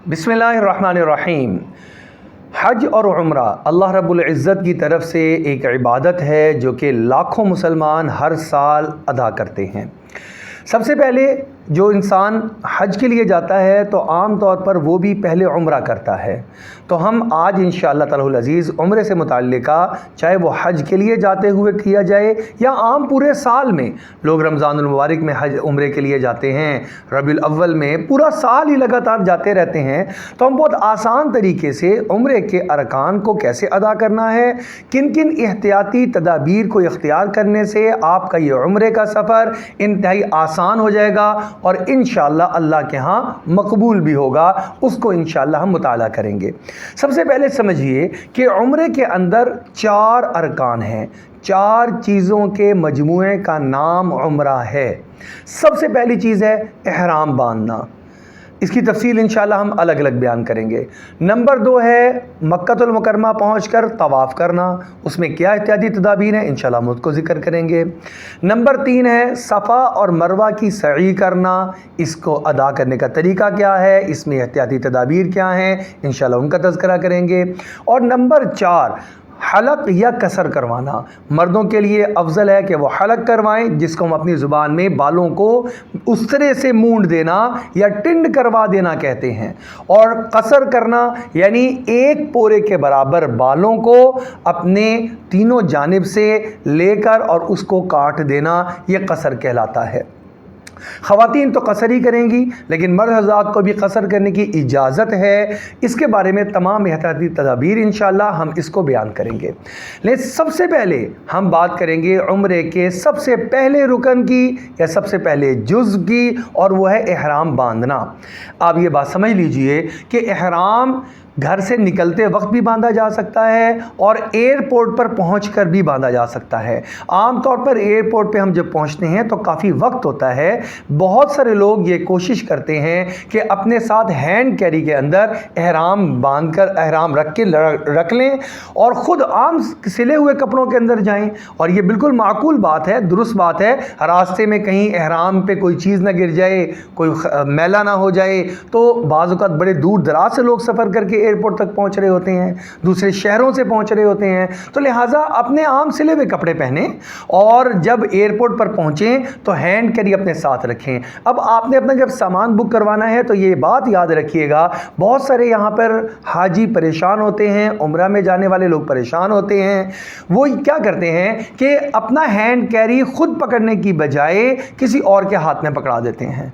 बिस्मिल्लाहिर्रहमानिर्रहीम। हज और उम्रा अल्लाह रब्बुल इज़्ज़त की तरफ से एक इबादत है जो कि लाखों मुसलमान हर साल अदा करते हैं। सबसे पहले जो इंसान हज के लिए जाता है तो आम तौर पर वो भी पहले उम्रा करता है। तो हम आज इंशाअल्लाह ताला अज़ीज़ उम्रे से मुताल्लिका, चाहे वो हज के लिए जाते हुए किया जाए या आम पूरे साल में, लोग रमज़ानुल मुबारक में हज उम्रे के लिए जाते हैं, रबीउल अव्वल में, पूरा साल ही लगातार जाते रहते हैं। तो हम बहुत आसान तरीके से उम्रे के अरकान को कैसे अदा करना है, किन किन एहतियाती तदाबीर को इख्तियार करने से आपका ये उम्रे का सफ़र इंतहाई आसान हो जाएगा और इंशाअल्लाह अल्लाह के यहाँ मकबूल भी होगा, उसको इंशाअल्लाह हम मुताला करेंगे। सबसे पहले समझिए कि उम्रे के अंदर 4 अरकान हैं, 4 चीज़ों के मजमूए का नाम उम्रा है। सबसे पहली चीज़ है इहराम बांधना। इसकी तफसील इंशाअल्लाह हम अलग अलग बयान करेंगे। नंबर 2 है मक्कतुल मुकरमा पहुँचकर तवाफ़ करना, उसमें क्या एहतियाती तदाबीर हैं इंशाअल्लाह हम उसको ज़िक्र करेंगे। नंबर 3 है सफ़ा और मरवा की सई करना, इसको अदा करने का तरीका क्या है, इसमें एहतियाती तदाबीर क्या हैं, इंशाअल्लाह उनका तज़किरा करेंगे। और नंबर 4 हलक या कसर करवाना। मर्दों के लिए अफजल है कि वो हलक करवाएं, जिसको हम अपनी ज़ुबान में बालों को उस तरह से मूंड देना या टिंड करवा देना कहते हैं। और कसर करना यानी एक पोरे के बराबर बालों को अपने तीनों जानिब से लेकर और उसको काट देना, यह कसर कहलाता है। ख़वातीन तो कसर ही करेंगी, लेकिन मर्द हज़रात को भी कसर करने की इजाज़त है। इसके बारे में तमाम एहतियाती तदाबीर इंशाअल्लाह हम इसको बयान करेंगे। लेकिन सबसे पहले हम बात करेंगे उम्रे के सबसे पहले रुकन की या सबसे पहले जुज़ की, और वो है इहराम बांधना। आप ये बात समझ लीजिए कि इहराम घर से निकलते वक्त भी बांधा जा सकता है और एयरपोर्ट पर पहुंचकर भी बांधा जा सकता है। आम तौर पर एयरपोर्ट पे हम जब पहुंचते हैं तो काफ़ी वक्त होता है। बहुत सारे लोग ये कोशिश करते हैं कि अपने साथ हैंड कैरी के अंदर एहराम बांधकर एहराम रख लें और ख़ुद आम सिले हुए कपड़ों के अंदर जाएं, और ये बिल्कुल माकूल बात है, दुरुस्त बात है। रास्ते में कहीं एहराम पे कोई चीज़ ना गिर जाए, कोई मैला ना हो जाए, तो बाज़ औक़ात बड़े दूर दराज से लोग सफ़र करके एयरपोर्ट तक पहुंच रहे होते हैं, दूसरे शहरों से पहुंच रहे होते हैं। तो लिहाजा अपने आम सिले हुए कपड़े पहने और जब एयरपोर्ट पर पहुंचें तो हैंड कैरी अपने साथ रखें। अब आपने अपना जब सामान बुक करवाना है तो ये बात याद रखिएगा, बहुत सारे यहाँ पर हाजी परेशान होते हैं, उम्रा में जाने वाले लोग परेशान होते हैं। वो क्या करते हैं कि अपना हैंड कैरी खुद पकड़ने की बजाय किसी और के हाथ में पकड़ा देते हैं।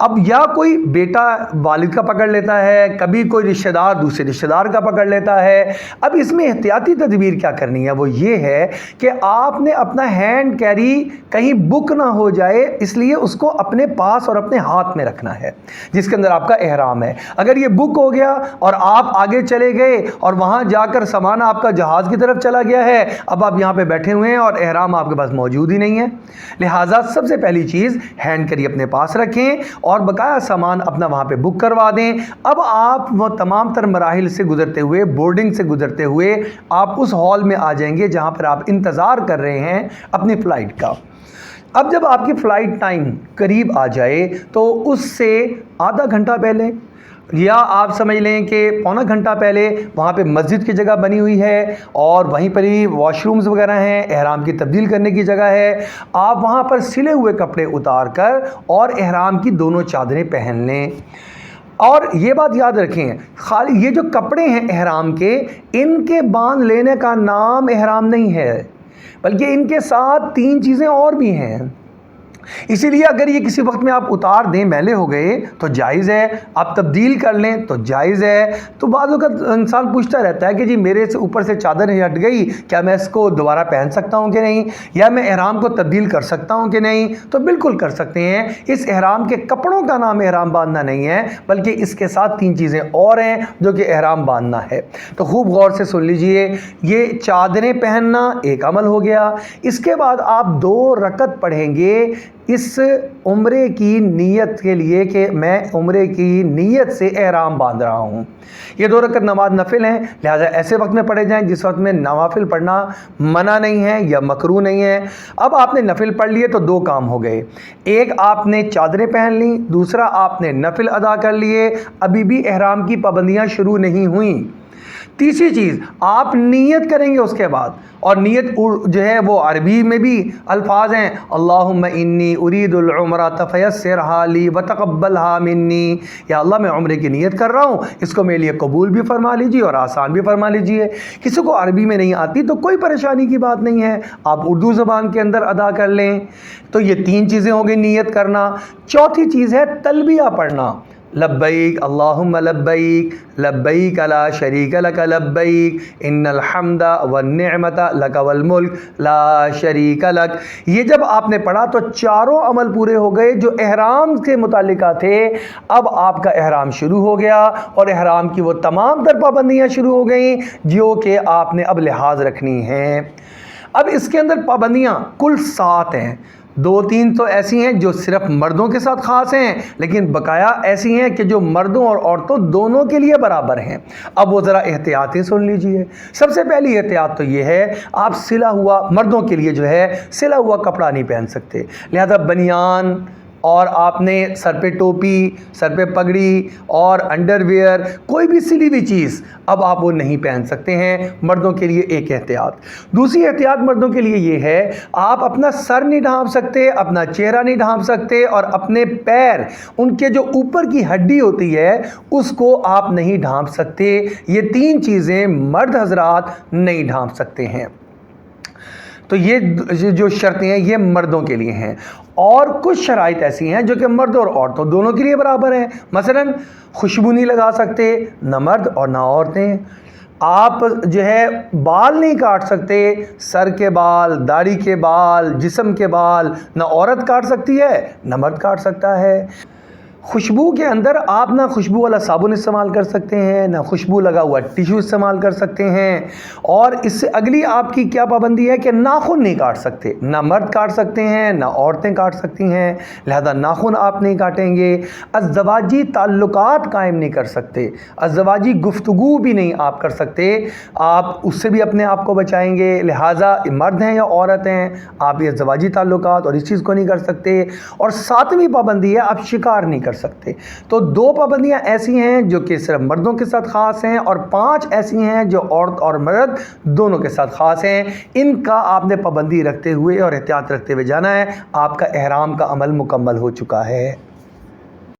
अब या कोई बेटा वालिद का पकड़ लेता है, कभी कोई रिश्तेदार दूसरे रिश्तेदार का पकड़ लेता है। अब इसमें एहतियाती तदबीर क्या करनी है, वो ये है कि आपने अपना हैंड कैरी कहीं बुक ना हो जाए, इसलिए उसको अपने पास और अपने हाथ में रखना है जिसके अंदर आपका एहराम है। अगर ये बुक हो गया और आप आगे चले गए और वहाँ जाकर सामान आपका जहाज़ की तरफ चला गया है, अब आप यहाँ पर बैठे हुए हैं और एहराम आपके पास मौजूद ही नहीं है। लिहाजा सबसे पहली चीज़ हैंड कैरी अपने पास रखें और बकाया सामान अपना वहाँ पे बुक करवा दें। अब आप वो तमाम तर मराहिल से गुजरते हुए, बोर्डिंग से गुजरते हुए आप उस हॉल में आ जाएंगे जहाँ पर आप इंतज़ार कर रहे हैं अपनी फ़्लाइट का। अब जब आपकी फ़्लाइट टाइम करीब आ जाए तो उससे आधा घंटा पहले या आप समझ लें कि पौना घंटा पहले वहाँ पे मस्जिद की जगह बनी हुई है और वहीं पर ही वॉशरूम्स वगैरह हैं, एहराम की तब्दील करने की जगह है। आप वहाँ पर सिले हुए कपड़े उतार कर और एहराम की दोनों चादरें पहन लें। और ये बात याद रखें, खाली ये जो कपड़े हैं एहराम के, इनके बांध लेने का नाम एहराम नहीं है, बल्कि इनके साथ 3 चीज़ें और भी हैं। इसीलिए अगर ये किसी वक्त में आप उतार दें, मैले हो गए तो जायज़ है, आप तब्दील कर लें तो जायज़ है। तो बाज़ों का इंसान पूछता रहता है कि जी मेरे से ऊपर से चादर हट गई, क्या मैं इसको दोबारा पहन सकता हूँ कि नहीं, या मैं एहराम को तब्दील कर सकता हूँ कि नहीं। तो बिल्कुल कर सकते हैं। इस एहराम के कपड़ों का नाम एहराम बांधना नहीं है, बल्कि इसके साथ 3 चीज़ें और हैं जो कि एहराम बांधना है। तो खूब गौर से सुन लीजिए, ये चादरें पहनना एक अमल हो गया। इसके बाद आप 2 रकत पढ़ेंगे اس عمرے کی نیت کے لیے کہ میں عمرے کی نیت سے احرام باندھ رہا ہوں. یہ 2 رکعت نماز نفل ہیں، لہٰذا ایسے وقت میں پڑھے جائیں جس وقت میں نوافل پڑھنا منع نہیں ہے یا مکروہ نہیں ہے. اب آپ نے نفل پڑھ لیے تو 2 کام ہو گئے. ایک آپ نے چادریں پہن لیں، دوسرا آپ نے نفل ادا کر لیے، ابھی بھی احرام کی پابندیاں شروع نہیں ہوئیں. تیسری چیز آپ نیت کریں گے اس کے بعد، اور نیت جو ہے وہ عربی میں بھی الفاظ ہیں، اللہم انی ارید العمرہ فیسرھا لی وتقبلھا منی. یا اللہ میں عمرے کی نیت کر رہا ہوں، اس کو میرے لیے قبول بھی فرما لیجیے اور آسان بھی فرما لیجیے. کسی کو عربی میں نہیں آتی تو کوئی پریشانی کی بات نہیں ہے، آپ اردو زبان کے اندر ادا کر لیں. تو یہ 3 چیزیں ہو گئی نیت کرنا. چوتھی چیز ہے تلبیہ پڑھنا، لبیک اللہم لبیک لبیک لا شریک لک لبیک ان الحمد والنعمت لک والملک لا شریک لک. یہ جب آپ نے پڑھا تو چاروں عمل پورے ہو گئے جو احرام کے متعلقہ تھے. اب آپ کا احرام شروع ہو گیا اور احرام کی وہ تمام تر پابندیاں شروع ہو گئیں جو کہ آپ نے اب لحاظ رکھنی ہیں. اب اس کے اندر پابندیاں کل 7 ہیں. 2-3 تو ایسی ہیں جو صرف مردوں کے ساتھ خاص ہیں، لیکن بقایا ایسی ہیں کہ جو مردوں اور عورتوں دونوں کے لیے برابر ہیں. اب وہ ذرا احتیاطیں سن لیجئے. سب سے پہلی احتیاط تو یہ ہے، آپ سلا ہوا مردوں کے لیے جو ہے سلا ہوا کپڑا نہیں پہن سکتے. لہذا بنیان اور آپ نے سر پہ ٹوپی، سر پہ پگڑی اور انڈر ویئر، کوئی بھی سلی ہوئی چیز اب آپ وہ نہیں پہن سکتے ہیں. مردوں کے لیے ایک احتیاط. دوسری احتیاط مردوں کے لیے یہ ہے، آپ اپنا سر نہیں ڈھانپ سکتے، اپنا چہرہ نہیں ڈھانپ سکتے، اور اپنے پیر، ان کے جو اوپر کی ہڈی ہوتی ہے اس کو آپ نہیں ڈھانپ سکتے. یہ 3 چیزیں مرد حضرات نہیں ڈھانپ سکتے ہیں. تو یہ جو شرطیں ہیں یہ مردوں کے لیے ہیں. اور کچھ شرائط ایسی ہیں جو کہ مرد اور عورتوں دونوں کے لیے برابر ہیں. مثلا خوشبو نہیں لگا سکتے نہ مرد اور نہ عورتیں. آپ جو ہے بال نہیں کاٹ سکتے، سر کے بال، داڑھی کے بال، جسم کے بال نہ عورت کاٹ سکتی ہے نہ مرد کاٹ سکتا ہے. خوشبو کے اندر آپ نہ خوشبو والا صابن استعمال کر سکتے ہیں، نہ خوشبو لگا ہوا ٹیشو استعمال کر سکتے ہیں. اور اس سے اگلی آپ کی کیا پابندی ہے کہ ناخن نہیں کاٹ سکتے، نہ مرد کاٹ سکتے ہیں نہ عورتیں کاٹ سکتی ہیں، لہذا ناخن آپ نہیں کاٹیں گے. ازدواجی تعلقات قائم نہیں کر سکتے، ازدواجی گفتگو بھی نہیں آپ کر سکتے، آپ اس سے بھی اپنے آپ کو بچائیں گے. لہذا مرد ہیں یا عورت ہیں، آپ یہ ازدواجی تعلقات اور اس چیز کو نہیں کر سکتے. اور 7ویں پابندی ہے، آپ شکار نہیں کر سکتے. تو 2 پابندیاں ایسی ہیں جو کہ صرف مردوں کے ساتھ خاص ہیں، اور 5 ایسی ہیں جو عورت اور مرد دونوں کے ساتھ خاص ہیں. ان کا آپ نے پابندی رکھتے ہوئے اور احتیاط رکھتے ہوئے جانا ہے. آپ کا احرام کا عمل مکمل ہو چکا ہے.